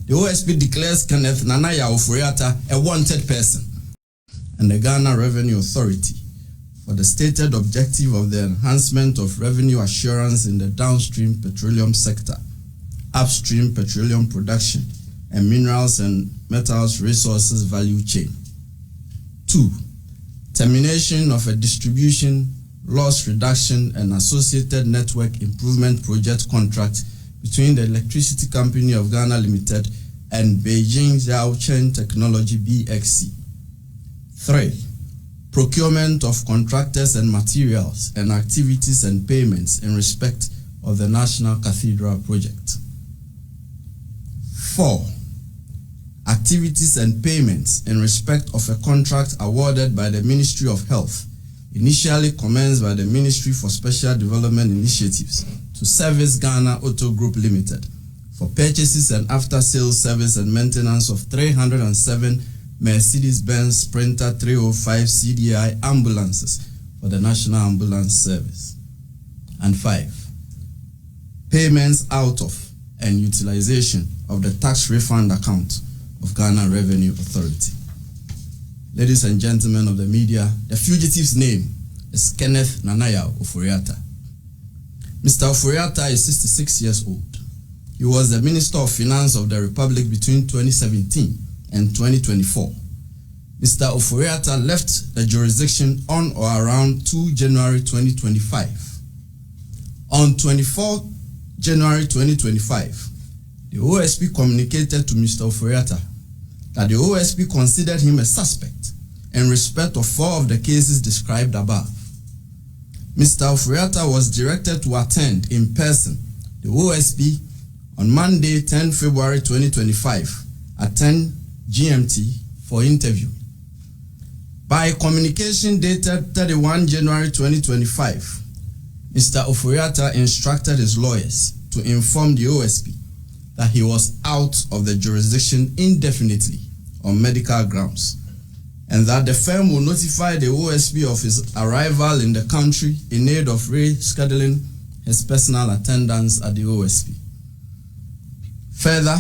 the OSP declares Kenneth Nanaya Ofori Atta a wanted person, and the Ghana Revenue Authority for the stated objective of the enhancement of revenue assurance in the downstream petroleum sector, upstream petroleum production, and minerals and metals resources value chain. 2. Termination of a distribution, loss reduction, and associated network improvement project contract between the Electricity Company of Ghana Limited and Beijing Zhaochen Technology BXC. 3. Procurement of contractors and materials and activities and payments in respect of the National Cathedral project. 4. Activities and payments in respect of a contract awarded by the Ministry of Health, initially commenced by the Ministry for Special Development Initiatives to Service Ghana Auto Group Limited for purchases and after-sales service and maintenance of 307 Mercedes-Benz Sprinter 305 CDI ambulances for the National Ambulance Service. And 5. Payments out of and utilization of the tax refund account of Ghana Revenue Authority. Ladies and gentlemen of the media, the fugitive's name is Kenneth Nanaya Ofori Atta. Mr. Ofori Atta is 66 years old. He was the Minister of Finance of the Republic between 2017 and 2024. Mr. Ofori Atta left the jurisdiction on or around 2 January 2025. On 24 January 2025, the OSP communicated to Mr. Ofori Atta that the OSP considered him a suspect in respect of 4 of the cases described above. Mr. Ofori Atta was directed to attend in person the OSP on Monday, 10 February 2025 at 10 GMT for interview. By communication dated 31 January 2025, Mr. Ofori Atta instructed his lawyers to inform the OSP that he was out of the jurisdiction indefinitely on medical grounds, and that the firm will notify the OSP of his arrival in the country in aid of rescheduling his personal attendance at the OSP. Further,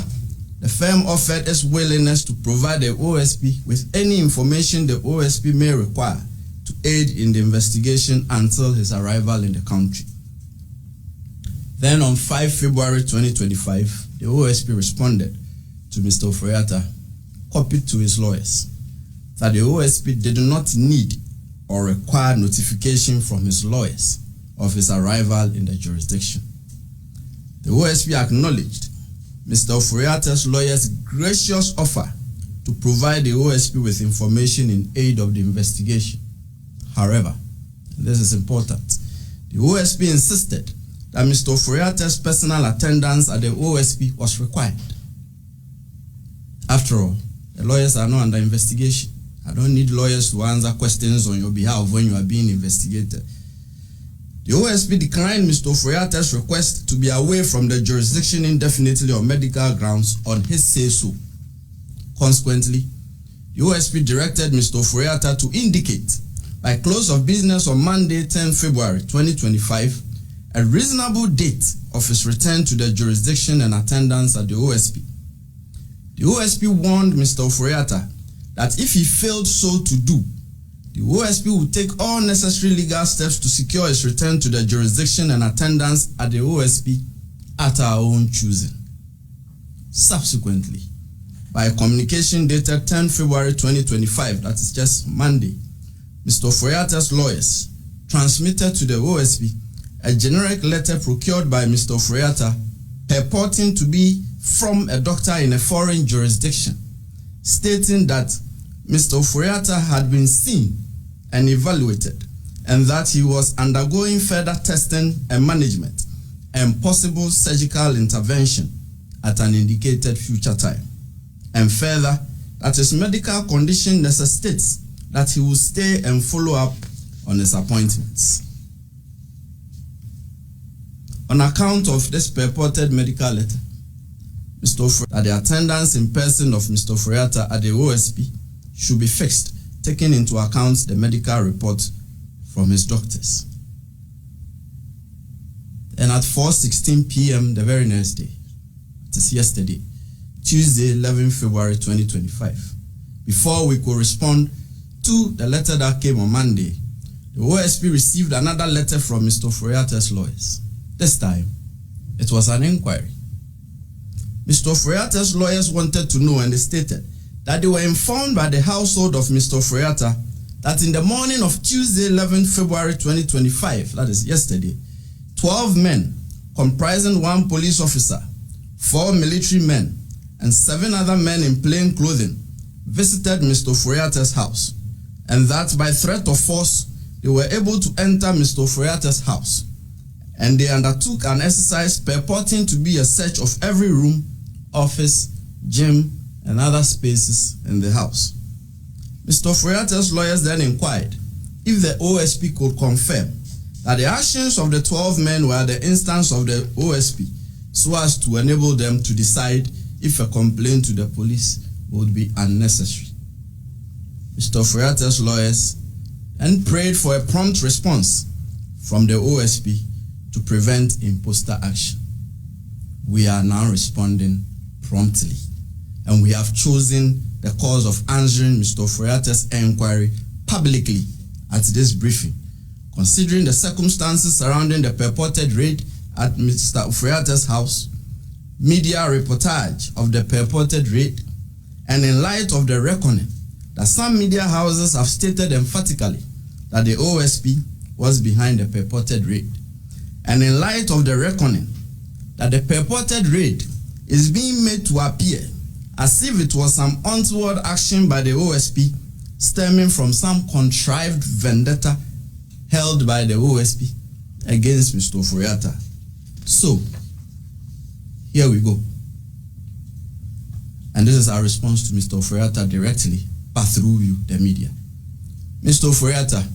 the firm offered its willingness to provide the OSP with any information the OSP may require to aid in the investigation until his arrival in the country. Then on 5 February 2025, the OSP responded to Mr. Ofori Atta, copied to his lawyers, that the OSP did not need or require notification from his lawyers of his arrival in the jurisdiction. The OSP acknowledged Mr. Ofori Atta's lawyers' gracious offer to provide the OSP with information in aid of the investigation. However, and this is important, the OSP insisted that Mr. Ofori Atta's personal attendance at the OSP was required. After all, the lawyers are not under investigation. I don't need lawyers to answer questions on your behalf when you are being investigated. The OSP declined Mr. Ofori Atta's request to be away from the jurisdiction indefinitely on medical grounds on his say-so. Consequently, the OSP directed Mr. Ofori Atta to indicate by close of business on Monday, 10 February 2025, a reasonable date of his return to the jurisdiction and attendance at the OSP. The OSP warned Mr. Ofori Atta that if he failed so to do, the OSP will take all necessary legal steps to secure his return to the jurisdiction and attendance at the OSP at our own choosing. Subsequently, by a communication dated 10 February 2025, that is just Monday, Mr. Ofori Atta's lawyers transmitted to the OSP a generic letter procured by Mr. Ofori Atta purporting to be from a doctor in a foreign jurisdiction, stating that Mr. Ofori Atta had been seen and evaluated, and that he was undergoing further testing and management and possible surgical intervention at an indicated future time. And further, that his medical condition necessitates that he will stay and follow up on his appointments. On account of this purported medical letter, Mr. Ofori, that the attendance in person of Mr. Ofori Atta at the OSP should be fixed, taking into account the medical report from his doctors. And at 4:16 p.m. the very next day, it is yesterday, Tuesday, 11 February 2025. Before we could respond to the letter that came on Monday, the OSP received another letter from Mr. Oforiatta's lawyers. This time, it was an inquiry. Mr. Oforiatta's lawyers wanted to know, and they stated that they were informed by the household of Mr. Oforiatta that in the morning of Tuesday, 11 February 2025, that is yesterday, 12 men comprising 1 police officer, 4 military men, and 7 other men in plain clothing visited Mr. Oforiatta's house, and that by threat of force, they were able to enter Mr. Oforiatta's house, and they undertook an exercise purporting to be a search of every room, office, gym, and other spaces in the house. Mr. Oforiatta's lawyers then inquired if the OSP could confirm that the actions of the 12 men were the instance of the OSP, so as to enable them to decide if a complaint to the police would be unnecessary. Mr. Oforiatta's lawyers then prayed for a prompt response from the OSP to prevent imposter action. We are now responding promptly, and we have chosen the course of answering Mr. Oforiatta's inquiry publicly at this briefing, considering the circumstances surrounding the purported raid at Mr. Oforiatta's house, media reportage of the purported raid, and in light of the reckoning that some media houses have stated emphatically that the OSP was behind the purported raid, and in light of the reckoning that the purported raid is being made to appear as if it was some untoward action by the OSP stemming from some contrived vendetta held by the OSP against Mr. Oforiatta. So, here we go. And this is our response to Mr. Oforiatta directly, but through you, the media. Mr. Oforiatta,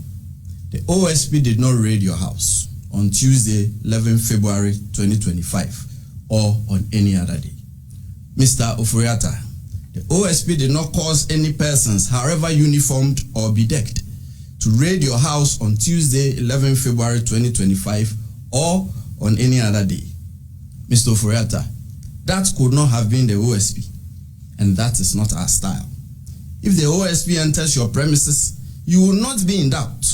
the OSP did not raid your house on Tuesday, 11 February 2025, or on any other day. Mr. Oforiatta, the OSP did not cause any persons, however uniformed or bedecked, to raid your house on Tuesday, 11 February 2025, or on any other day. Mr. Oforiatta, that could not have been the OSP, and that is not our style. If the OSP enters your premises, you will not be in doubt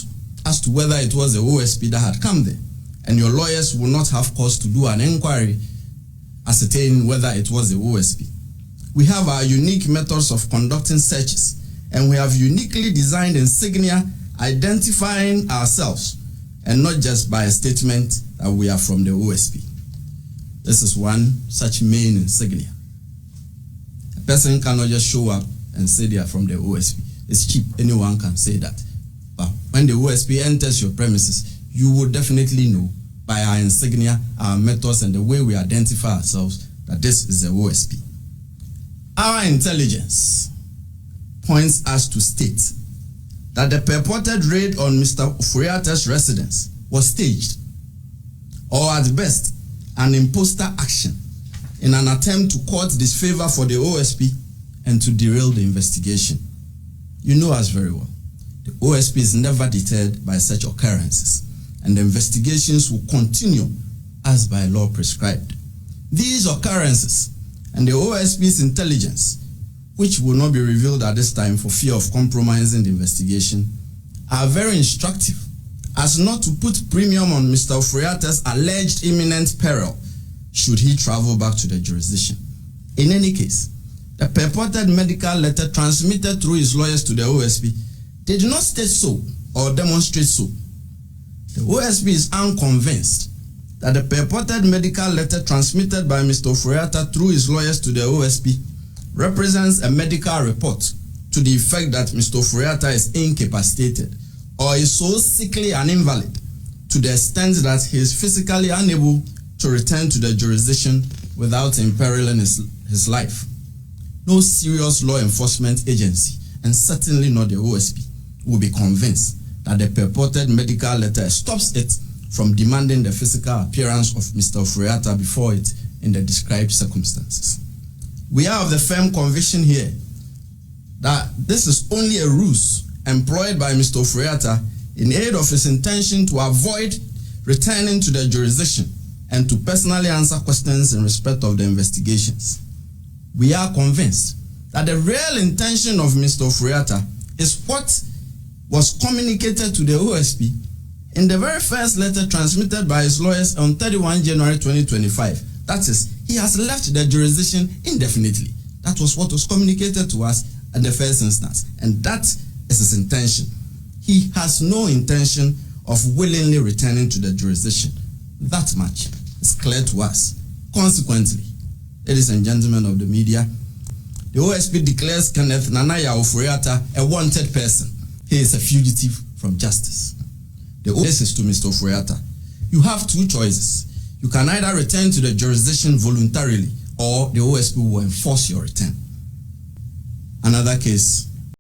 as to whether it was the OSP that had come there, and your lawyers will not have cause to do an inquiry ascertaining whether it was the OSP. We have our unique methods of conducting searches, and we have uniquely designed insignia identifying ourselves, and not just by a statement that we are from the OSP. This is one such main insignia. A person cannot just show up and say they are from the OSP. It's cheap, anyone can say that. But when the OSP enters your premises, you will definitely know by our insignia, our methods, and the way we identify ourselves that this is the OSP. Our intelligence points us to state that the purported raid on Mr. Oforiatta's residence was staged, or at best, an imposter action in an attempt to court disfavor for the OSP and to derail the investigation. You know us very well. The OSP is never deterred by such occurrences, and the investigations will continue as by law prescribed. These occurrences and the OSP's intelligence, which will not be revealed at this time for fear of compromising the investigation, are very instructive as not to put premium on Mr. Oforiatta's alleged imminent peril should he travel back to the jurisdiction. In any case, the purported medical letter transmitted through his lawyers to the OSP did not state so or demonstrate so. The OSP is unconvinced that the purported medical letter transmitted by Mr. Oforiatta through his lawyers to the OSP represents a medical report to the effect that Mr. Oforiatta is incapacitated or is so sickly and invalid to the extent that he is physically unable to return to the jurisdiction without imperiling his life. No serious law enforcement agency, and certainly not the OSP, will be convinced that the purported medical letter stops it from demanding the physical appearance of Mr. Oforiatta before it in the described circumstances. We are of the firm conviction here that this is only a ruse employed by Mr. Oforiatta in aid of his intention to avoid returning to the jurisdiction and to personally answer questions in respect of the investigations. we are convinced that the real intention of Mr. Ofori Atta is what was communicated to the OSP in the very first letter transmitted by his lawyers on 31 January 2025. That is, he has left the jurisdiction indefinitely. That was what was communicated to us at the first instance, and that is his intention. He has no intention of willingly returning to the jurisdiction. That much is clear to us. Consequently, ladies and gentlemen of the media, the OSP declares Kenneth Nanaya Ofori Atta a wanted person. He is a fugitive from justice. The OSP is to Mr. Ofori Atta. You have two choices. You can either return to the jurisdiction voluntarily, or the OSP will enforce your return. Another case